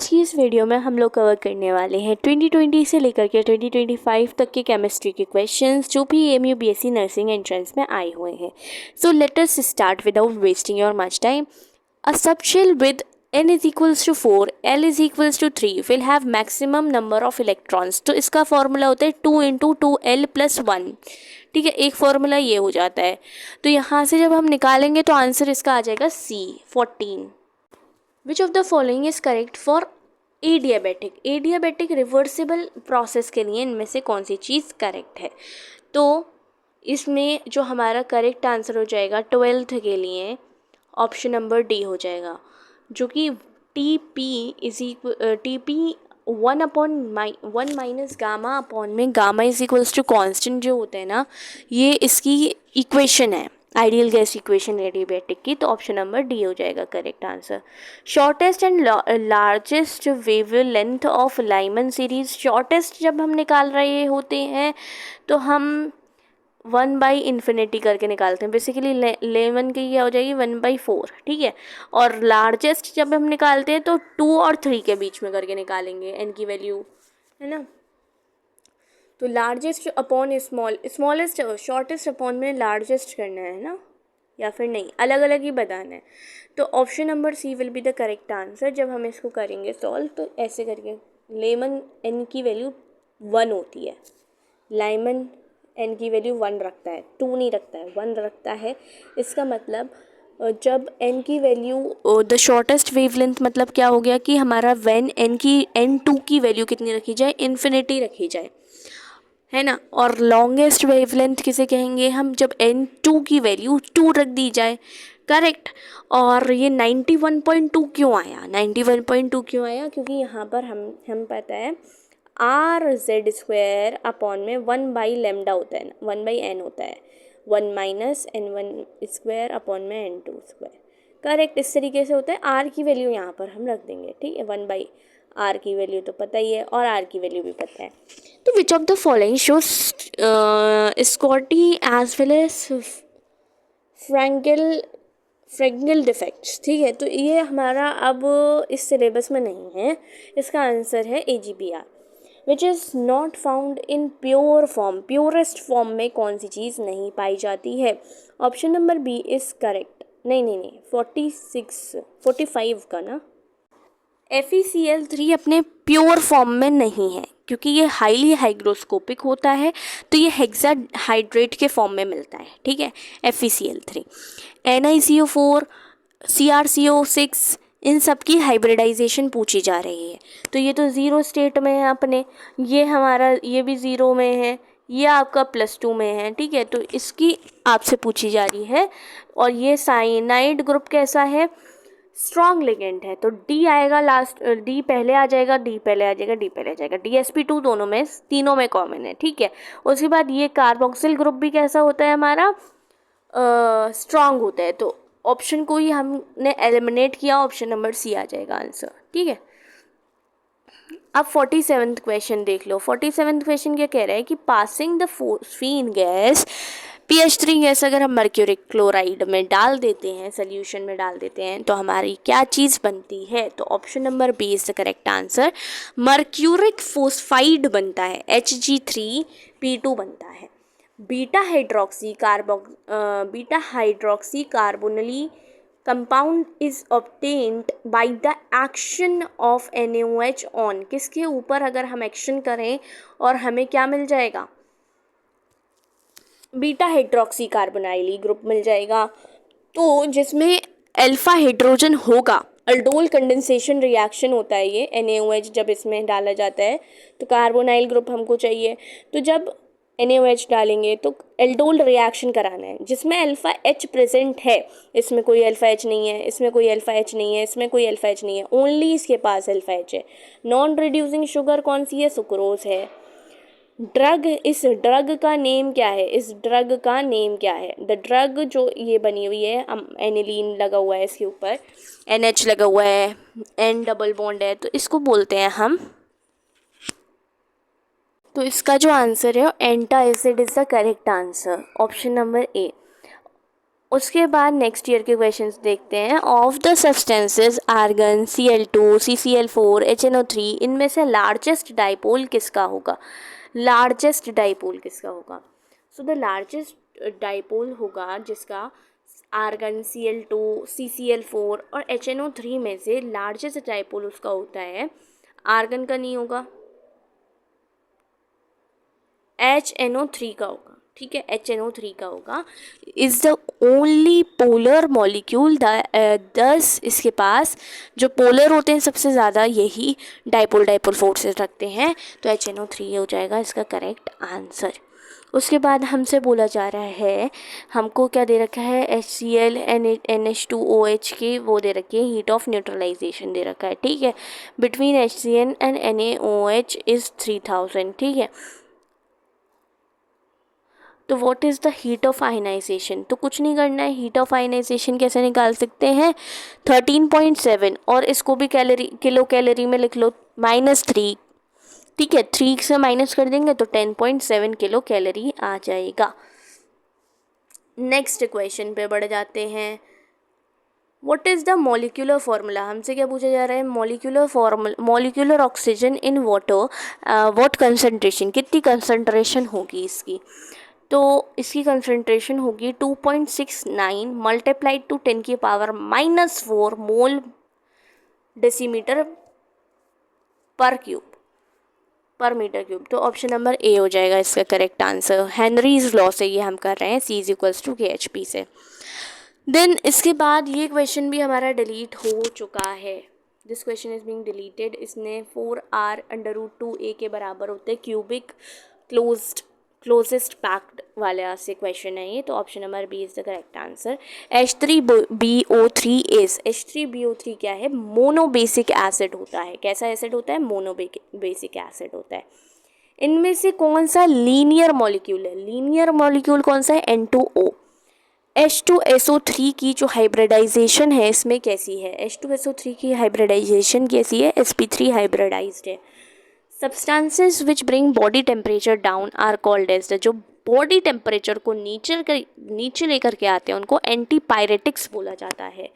आज की इस वीडियो में हम लोग कवर करने वाले हैं 2020 से लेकर के 2025 तक के केमिस्ट्री के क्वेश्चंस जो भी एमयू बीएससी नर्सिंग एंट्रेंस में आए हुए हैं। So let us start without wasting your much time. A subshell with n is equals to 4, l is equals to 3 will have maximum number of electrons। तो इसका formula होता है 2 into 2l plus 1। ठीक है, एक फॉर्मूला ये हो जाता है। तो यहाँ से जब हम निकालेंगे तो आंसर इसका आ जाएगा C 14। Which of the following is correct for adiabatic. Adiabatic reversible process के लिए इनमें से कौन सी चीज़ करेक्ट है? तो इसमें जो हमारा करेक्ट आंसर हो जाएगा 12th के लिए ऑप्शन नंबर डी हो जाएगा, जो कि T P is equal T P 1 minus gamma upon में gamma is equals to constant जो होता है ना, ये इसकी इक्वेशन है, आइडियल गैस इक्वेशन एडियाबेटिक की। तो ऑप्शन नंबर डी हो जाएगा correct answer. Shortest and largest wavelength of Lyman series. Shortest जब हम निकाल रहे होते हैं तो हम 1/∞ करके निकालते हैं। बेसिकली लेमन की क्या हो जाएगी 1/4। ठीक है, और लार्जेस्ट जब हम निकालते हैं तो 2 और 3 के बीच में करके निकालेंगे एन की वैल्यू, है ना। तो largest upon smallest, shortest upon में लार्जेस्ट करना है ना, या फिर नहीं, अलग अलग ही बताना है। तो option number C will be the correct answer. जब हम इसको करेंगे सॉल्व तो ऐसे करके लेमन एन की वैल्यू 1 होती है, लाइमन एन की वैल्यू 1 रखता है, 2 नहीं रखता है, 1 रखता है। इसका मतलब जब एन की वैल्यू द शॉर्टेस्ट वेवलेंथ मतलब क्या हो गया कि हमारा व्हेन N2 की वैल्यू कितनी रखी जाए, इन्फिनिटी रखी जाए, है ना। और लॉन्गेस्ट वेवलेंथ किसे कहेंगे हम, जब N2 की वैल्यू 2 रख दी जाए। करेक्ट। और ये 91.2 क्यों आया, 91.2 क्यों आया? क्योंकि यहाँ पर हम पता है R/z² अपॉन में 1/λ होता है ना, 1/n होता है, 1 माइनस n1² अपॉन में n2²। करेक्ट, इस तरीके से होता है। R की वैल्यू यहाँ पर हम रख देंगे, ठीक है, 1/r की वैल्यू तो पता ही है और R की वैल्यू भी पता है। तो which of the following shows Schottky as well as Frenkel defects. ठीक है, तो ये हमारा अब इस सिलेबस में नहीं है। इसका आंसर है AGBR, which is not found in pure form. Purest form में कौन सी चीज़ नहीं पाई जाती है? Option number B is correct. नहीं 45 का ना, FeCl3 अपने प्योर फॉर्म में नहीं है क्योंकि ये हाईली हाइग्रोस्कोपिक होता है, तो ये हेक्साहाइड्रेट के फॉर्म में मिलता है। ठीक है, FeCl3, NiCO4, CrCO6, इन सब की हाइब्रिडाइजेशन पूछी जा रही है। तो ये तो ज़ीरो स्टेट में है अपने, ये हमारा ये भी ज़ीरो में है, ये आपका +2 में है। ठीक है, तो इसकी आपसे पूछी जा रही है। और ये साइनाइड ग्रुप कैसा है? स्ट्रॉन्ग लिगेंड है। तो डी आएगा लास्ट, डी पहले आ जाएगा, डी पहले आ जाएगा, डी पहले आ जाएगा। DsP2 दोनों में, तीनों में कॉमन है। ठीक है, उसके बाद ये कार्बोक्सिल ग्रुप भी कैसा होता है हमारा, स्ट्रॉन्ग होता है। तो ऑप्शन को ही हमने एलिमिनेट किया, ऑप्शन नंबर सी आ जाएगा आंसर। ठीक है, अब 47th क्वेश्चन देख लो। 47th क्वेश्चन क्या कह रहा है कि passing the phosphine gas PH3 gas अगर हम मर्क्यूरिक क्लोराइड में डाल देते हैं, सोल्यूशन में डाल देते हैं, तो हमारी क्या चीज़ बनती है? तो option number B is the correct answer, mercuric phosphide बनता है, Hg3P2 बनता है। Beta hydroxy carbonyl compound is obtained by the action of NaOH on. किसके ऊपर अगर हम एक्शन करें और हमें क्या मिल जाएगा? बीटा हाइड्रोक्सी कार्बोनाइली ग्रुप मिल जाएगा। तो जिसमें अल्फा हाइड्रोजन होगा, अल्डोल कंडेंसेशन रिएक्शन होता है ये, NaOH जब इसमें डाला जाता है तो कार्बोनाइल ग्रुप हमको चाहिए। तो जब NaOH डालेंगे तो एल्डोल रिएक्शन कराना है जिसमें अल्फा H प्रेजेंट है। इसमें कोई अल्फा H नहीं है, इसमें कोई अल्फा H नहीं है, इसमें कोई अल्फा H नहीं है, ओनली इसके पास अल्फा H है। नॉन रिड्यूसिंग शुगर कौन सी है? सुक्रोज है। ड्रग, इस ड्रग का नेम क्या है? इस ड्रग का नेम क्या है? द ड्रग जो ये बनी हुई है, एनिलीन लगा हुआ है इसके ऊपर, NH लगा हुआ है, N डबल बॉन्ड है, तो इसको बोलते हैं हम, तो इसका जो आंसर है एंटा acid is the correct answer, option number A. उसके बाद नेक्स्ट ईयर के क्वेश्चंस देखते हैं। Of the substances argon, Cl2, CCl4, HNO3, इनमें से लार्जेस्ट डाइपोल किसका होगा? लार्जेस्ट डाइपोल किसका होगा? सो द लार्जेस्ट डाइपोल होगा जिसका आर्गन, Cl2, CCl4 और HNO3 में से लार्जेस्ट डाइपोल उसका होता है, आर्गन का नहीं होगा, HNO3 का होगा। ठीक है, HNO3 का होगा। Is the only polar molecule दस इसके पास जो पोलर होते हैं सबसे ज़्यादा यही डाइपोल फोर्सेस रखते हैं, तो HNO3 हो जाएगा इसका करेक्ट आंसर। उसके बाद हमसे बोला जा रहा है, हमको क्या दे रखा है, HCl NH2OH के वो दे रखी है, हीट ऑफ न्यूट्रलाइजेशन दे रखा है। ठीक है, between HCl and NaOH is 3000। ठीक है, तो what is the heat of ionization? तो कुछ नहीं करना है, हीट ऑफ आयनाइजेशन कैसे निकाल सकते हैं, 13.7, और इसको भी किलो कैलोरी में लिख लो, -3। ठीक है, 3 से माइनस कर देंगे तो 10.7 किलो कैलोरी आ जाएगा। नेक्स्ट क्वेश्चन पे बढ़ जाते हैं। What is the molecular formula? हमसे क्या पूछा जा रहा है, molecular oxygen in water, what concentration, कितनी कंसंट्रेशन होगी इसकी? तो इसकी कंसंट्रेशन होगी 2.69 मल्टीप्लाइड टू 10⁻⁻4 मोल डेसीमीटर पर मीटर क्यूब। तो ऑप्शन नंबर ए हो जाएगा इसका करेक्ट आंसर। हेनरीज लॉ से ये हम कर रहे हैं, C=KHP से। देन इसके बाद ये क्वेश्चन भी हमारा डिलीट हो चुका है। This question is being deleted. इसने 4r√2a के बराबर होते हैं क्यूबिक क्लोजेस्ट पैक्ड वाले से क्वेश्चन है ये, तो option number B is the correct answer. H3BO3 क्या है, मोनोबेसिक एसिड होता है। कैसा एसिड होता है, मोनोबेसिक एसिड होता है। इनमें से कौन सा लीनियर मॉलिक्यूल है? लीनियर मॉलिक्यूल कौन सा है, N2O। H2SO3 की जो हाइब्रिडाइजेशन है इसमें कैसी है, H2SO3 की हाइब्रिडाइजेशन कैसी है, sp3 हाइब्रिडाइज्ड है। Substances which bring body temperature down are called as, जो बॉडी टेम्परेचर को नीचे लेकर के आते हैं उनको एंटीपायरेटिक्स बोला जाता है।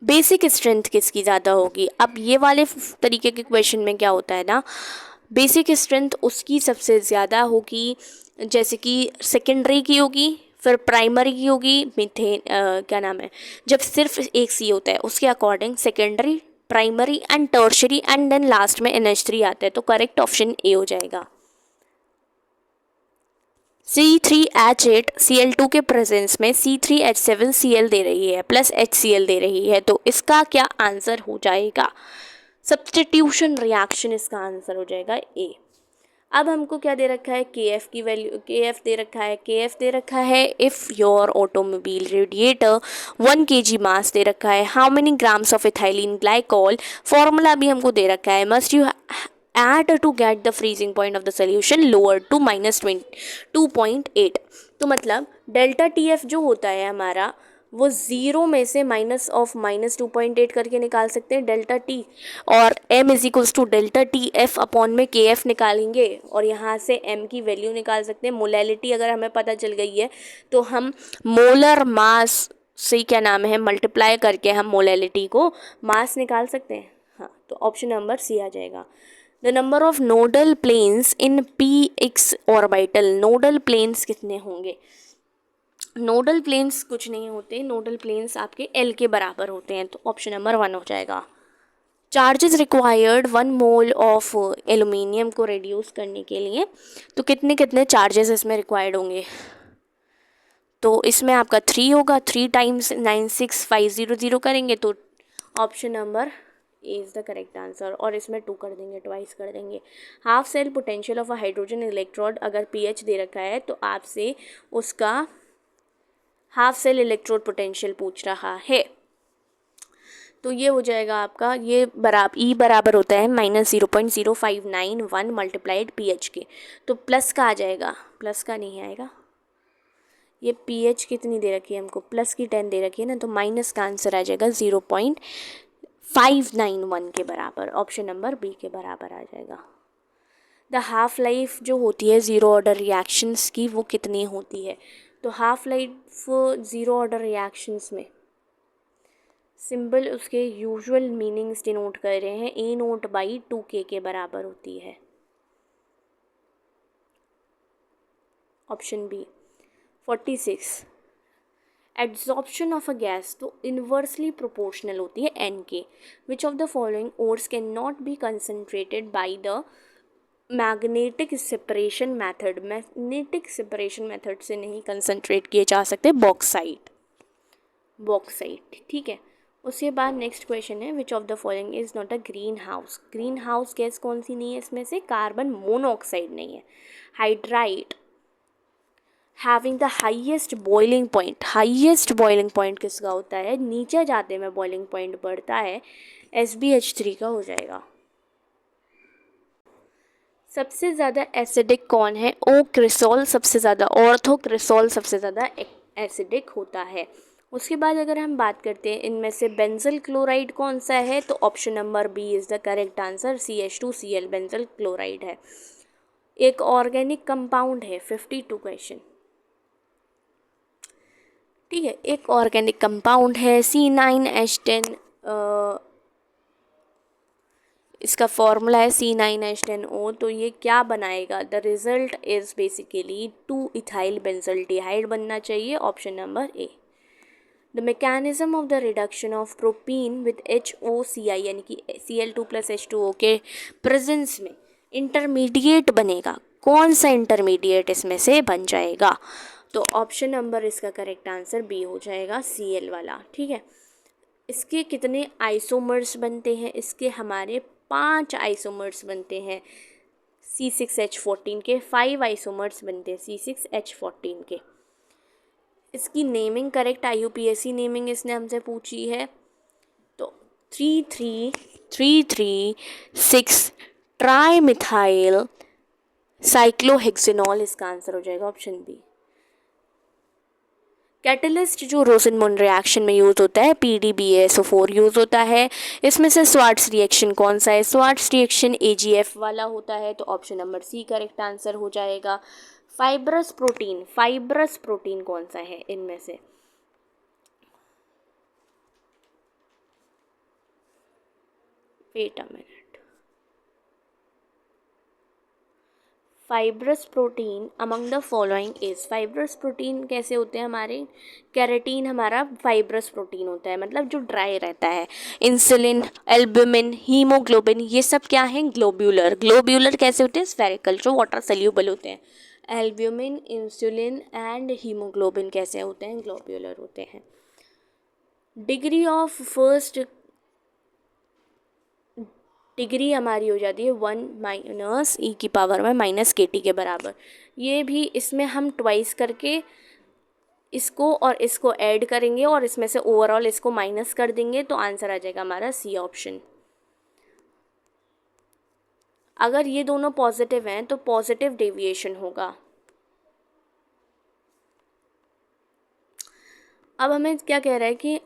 बेसिक स्ट्रेंथ किसकी ज़्यादा होगी? अब ये वाले तरीके के क्वेश्चन में क्या होता है ना, बेसिक स्ट्रेंथ उसकी सबसे ज़्यादा होगी जैसे कि सेकेंडरी की होगी, फिर प्राइमरी की होगी, क्या नाम है, जब सिर्फ एक सी होता है उसके according secondary, primary and tertiary and then last में NH3 आता है। तो करेक्ट ऑप्शन ए हो जाएगा। C3H8 Cl2 के प्रेजेंस में C3H7Cl दे रही है प्लस HCl दे रही है, तो इसका क्या आंसर हो जाएगा? सब्स्टिट्यूशन रिएक्शन इसका आंसर हो जाएगा ए। अब हमको क्या दे रखा है, KF की वैल्यू, KF दे रखा है if your automobile radiator 1 kg mass दे रखा है। How many grams of ethylene glycol, formula भी हमको दे रखा है। Must you add to get the freezing point of the solution lower to -2.8। तो मतलब डेल्टा TF जो होता है हमारा वो 0 में से -2.8 करके निकाल सकते हैं डेल्टा T, और M = डेल्टा TF अपॉन में KF निकालेंगे और यहाँ से M की वैल्यू निकाल सकते हैं। मोलैलिटी अगर हमें पता चल गई है तो हम मोलर मास से क्या नाम है मल्टीप्लाई करके हम मोलैलिटी को मास निकाल सकते हैं। हाँ, तो ऑप्शन नंबर सी आ जाएगा। The number of nodal planes in px orbital, nodal planes कितने होंगे? नोडल प्लेन्स कुछ नहीं होते, नोडल प्लेन्स आपके L के बराबर होते हैं, तो ऑप्शन नंबर 1 हो जाएगा। Charges required 1 mole of aluminium को रिड्यूस करने के लिए, तो कितने कितने चार्जेस इसमें रिक्वायर्ड होंगे? तो इसमें आपका 3 होगा, 3 × 96500 करेंगे तो option number A is the correct answer, और इसमें 2 कर देंगे, ट्वाइस कर देंगे। Half cell potential of a hydrogen electrode, अगर pH दे रखा है तो आपसे उसका हाफ सेल इलेक्ट्रोड पोटेंशियल पूछ रहा है, तो ये हो जाएगा आपका, ये E बराबर होता है -0.0591 मल्टीप्लाइड pH के, तो प्लस का आ जाएगा, प्लस का नहीं आएगा। ये pH कितनी दे रखी है हमको, प्लस की 10 दे रखी है ना, तो माइनस का आंसर आ जाएगा 0.591 के बराबर, ऑप्शन नंबर बी के बराबर आ जाएगा। द हाफ लाइफ जो होती है ज़ीरो ऑर्डर रिएक्शंस की वो कितनी होती है? तो half life zero order reactions में सिंबल उसके यूजुअल मीनिंग्स डिनोट कर रहे हैं, ए नोट बाई 2k के बराबर होती है। Option B. 46 adsorption of a gas तो इन्वर्सली प्रोपोर्शनल होती है एन के। Which of the following ores can not be concentrated by the magnetic separation method. Magnetic separation method से नहीं कंसनट्रेट किए जा सकते। बॉक्साइट, ठीक है। उसके बाद नेक्स्ट क्वेश्चन है, विच of the following is not a green house. Green house gas कौन सी नहीं है इसमें से? कार्बन मोनोऑक्साइड नहीं है। Hydride having the highest boiling point. Highest boiling point किसका होता है? नीचे जाते में बॉइलिंग पॉइंट बढ़ता है, SbH3 का हो जाएगा। सबसे ज़्यादा एसिडिक कौन है? ओ क्रिसोल सबसे ज़्यादा, ऑर्थो क्रिसोल सबसे ज़्यादा एसिडिक होता है। उसके बाद अगर हम बात करते हैं इनमें से बेंजल क्लोराइड कौन सा है, तो option number B is the correct answer. CH2Cl benzal chloride है। एक ऑर्गेनिक कंपाउंड है। 52 क्वेश्चन, ठीक है। एक ऑर्गेनिक कंपाउंड है C9H10, इसका फॉर्मूला है C9H10O। तो ये क्या बनाएगा? The result is basically 2 ethyl benzaldehyde बनना चाहिए। Option number A. The mechanism of the reduction of propene with HOCI यानी कि Cl2+H2O के प्रेजेंस में इंटरमीडिएट बनेगा। कौन सा इंटरमीडिएट इसमें से बन जाएगा? तो ऑप्शन नंबर इसका करेक्ट आंसर बी हो जाएगा, Cl वाला, ठीक है। इसके कितने आइसोमर्स बनते हैं? इसके हमारे 5 आइसोमर्स बनते हैं C6H14 के। 5 आइसोमर्स बनते हैं C6H14 के। इसकी नेमिंग करेक्ट IUPAC नेमिंग इसने हमसे पूछी है, तो 3,3,3,3,6 ट्राई मिथाइल साइक्लोहेक्सेनॉल इसका आंसर हो जाएगा, ऑप्शन बी। कैटलिस्ट जो रोसेनमून रिएक्शन में यूज़ होता है PDBaSO4 यूज़ होता है। इसमें से स्वार्ट्स रिएक्शन कौन सा है? स्वार्ट्स रिएक्शन AgF वाला होता है, तो option number C correct answer हो जाएगा। फाइब्रस प्रोटीन कौन सा है इनमें से? Wait a minute. Fibrous protein among the following is. Fibrous protein कैसे होते हैं हमारे? कैरेटीन हमारा फाइब्रस प्रोटीन होता है, मतलब जो ड्राई रहता है। इंसुलिन, एल्ब्यूमिन, हीमोग्लोबिन, ये सब क्या हैं? ग्लोब्यूलर कैसे होते हैं? स्फेरिकल, जो वाटर सोल्यूबल होते हैं। एल्ब्यूमिन, इंसुलिन एंड हीमोग्लोबिन कैसे होते हैं? ग्लोब्यूलर होते हैं। डिग्री ऑफ फर्स्ट डिग्री हमारी हो जाती है 1 माइनस E की पावर में -KT के बराबर। ये भी इसमें हम ट्वाइस करके इसको और इसको ऐड करेंगे और इसमें से ओवरऑल इसको माइनस कर देंगे, तो आंसर आ जाएगा हमारा सी ऑप्शन। अगर ये दोनों पॉजिटिव हैं तो पॉजिटिव डेविएशन होगा। अब हमें क्या कह रहा है कि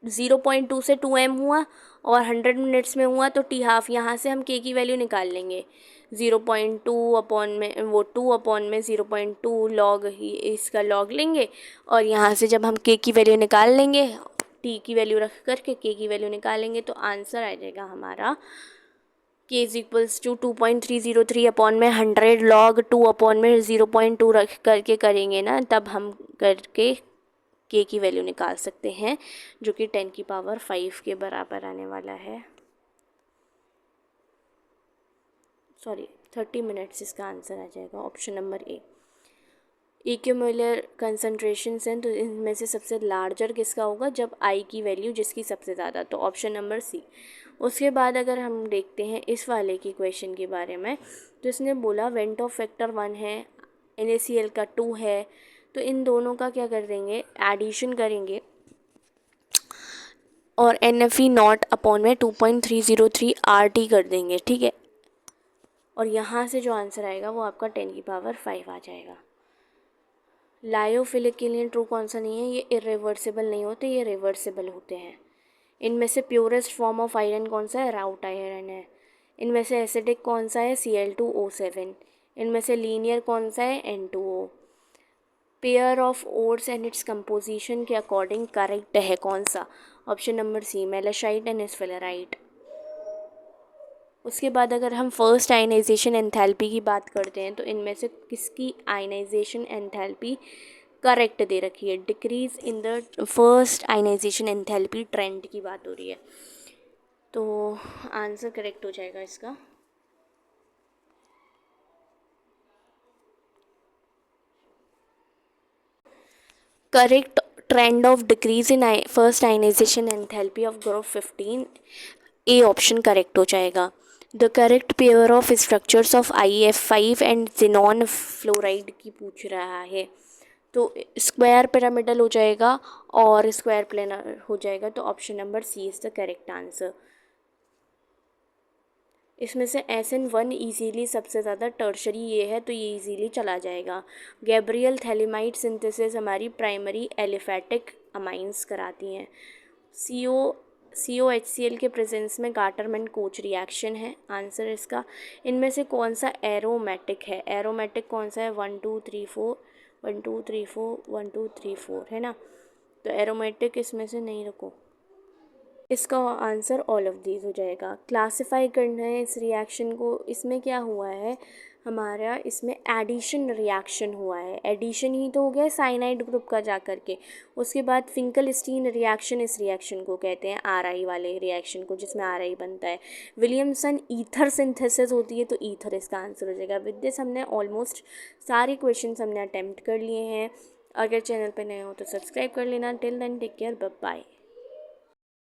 0.2 से 2m हुआ और 100 मिनट्स में हुआ, तो टी हाफ यहाँ से हम k की वैल्यू निकाल लेंगे। 0.2 अपॉन में वो 2 अपॉन में 0.2 लॉग ही इसका लॉग लेंगे, और यहाँ से जब हम k की वैल्यू निकाल लेंगे, t की वैल्यू रख करके k की वैल्यू निकालेंगे, तो आंसर आ जाएगा हमारा k is equals to 2.303 upon में 100 लॉग 2 अपॉन में 0.2 रख करके करेंगे ना, तब हम करके k की वैल्यू निकाल सकते हैं, जो कि 10 की पावर 5 के बराबर आने वाला है। 30 मिनट्स इसका आंसर आ जाएगा, ऑप्शन नंबर ए। इक्यूमुलर कंसंट्रेशंस हैं, तो इनमें से सबसे लार्जर किसका होगा? जब I की वैल्यू जिसकी सबसे ज़्यादा, तो ऑप्शन नंबर सी। उसके बाद अगर हम देखते हैं इस वाले की क्वेश्चन के बारे में, तो इसने बोला वेंट ऑफ फैक्टर 1 है, NaCl का 2 है, तो इन दोनों का क्या कर देंगे? एडिशन करेंगे और NFE नॉट अपॉन में 2.303 RT कर देंगे, ठीक है। और यहाँ से जो आंसर आएगा वो आपका 10 की पावर 5 आ जाएगा। लायोफिलिक के लिए ट्रू कौन सा नहीं है? ये इरिवर्सिबल नहीं होते, ये रिवर्सिबल होते हैं। इनमें से प्योरेस्ट फॉर्म ऑफ आयरन कौन सा है? राउट आयरन है। इनमें से एसिडिक कौन सा है? Cl2O7। इनमें से लीनियर कौन सा है? N2O। Pair of ores and its composition के अकॉर्डिंग करेक्ट है कौन सा? Option number C, malachite and sphalerite. उसके बाद अगर हम फर्स्ट आयनाइजेशन एंथैल्पी की बात करते हैं तो इनमें से किसकी आयनाइजेशन एंथैल्पी करेक्ट दे रखी है? Decrease in the first ionization enthalpy trend की बात हो रही है, तो आंसर करेक्ट हो जाएगा इसका। Correct trend of decrease in first ionization enthalpy of group 15, A option correct हो जाएगा। The correct pair of structures of IF5 and xenon fluoride की पूछ रहा है, तो स्क्वायर पिरामिडल हो जाएगा और स्क्वायर प्लेनर हो जाएगा, तो option number C is the correct answer. इसमें से SN1 ईजीली सबसे ज़्यादा टर्शरी ये है, तो ये ईजीली चला जाएगा। गैब्रियल थैलेमाइड सिंथेसिस हमारी प्राइमरी एलिफैटिक अमाइंस कराती हैं। COHCl के प्रेजेंस में गाटरमैन कोच रिएक्शन है, आंसर इसका। इनमें से कौन सा एरोमेटिक है? एरोमेटिक कौन सा है? 1 2 3 4 1 2 3 4 1 2 3 4 है ना, तो एरोमेटिक इसमें से नहीं रखो, इसका आंसर ऑल ऑफ दीज हो जाएगा। क्लासिफाई करना है इस रिएक्शन को। इसमें क्या हुआ है हमारा, इसमें एडिशन रिएक्शन हुआ है, एडिशन ही तो हो गया साइनाइड ग्रुप का जा कर के। उसके बाद फिंकलस्टीन रिएक्शन, इस रिएक्शन को कहते हैं RI वाले रिएक्शन को, जिसमें RI बनता है। विलियमसन ईथर सिंथेसिस होती है, तो ईथर इसका आंसर हो जाएगा। विद दिस हमने ऑलमोस्ट सारे क्वेश्चन हमने अटैम्प्ट कर लिए हैं। अगर चैनल पर नए हो तो सब्सक्राइब कर लेना। Till then take care, bye bye.